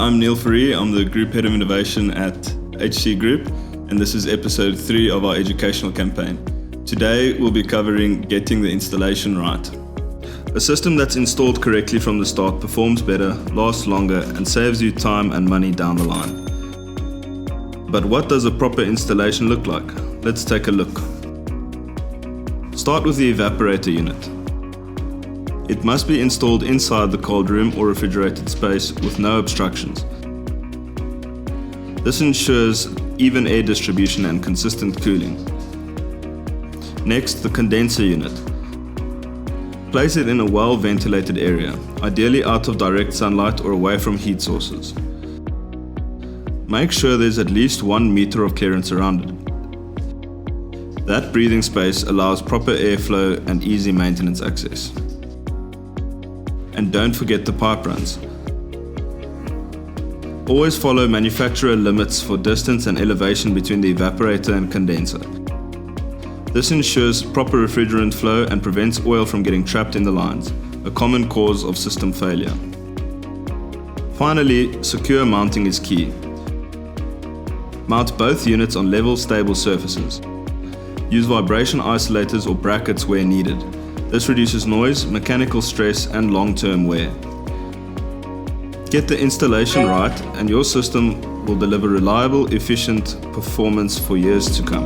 I'm Neil Faree. I'm the Group Head of Innovation at HC Group, and this is episode 3 of our educational campaign. Today we'll be covering getting the installation right. A system that's installed correctly from the start performs better, lasts longer, and saves you time and money down the line. But what does a proper installation look like? Let's take a look. Start with the evaporator unit. It must be installed inside the cold room or refrigerated space with no obstructions. This ensures even air distribution and consistent cooling. Next, the condenser unit. Place it in a well-ventilated area, ideally out of direct sunlight or away from heat sources. Make sure there's at least 1 meter of clearance around it. That breathing space allows proper airflow and easy maintenance access. And don't forget the pipe runs. Always follow manufacturer limits for distance and elevation between the evaporator and condenser. This ensures proper refrigerant flow and prevents oil from getting trapped in the lines, a common cause of system failure. Finally, secure mounting is key. Mount both units on level, stable surfaces. Use vibration isolators or brackets where needed. This reduces noise, mechanical stress, and long-term wear. Get the installation right, and your system will deliver reliable, efficient performance for years to come.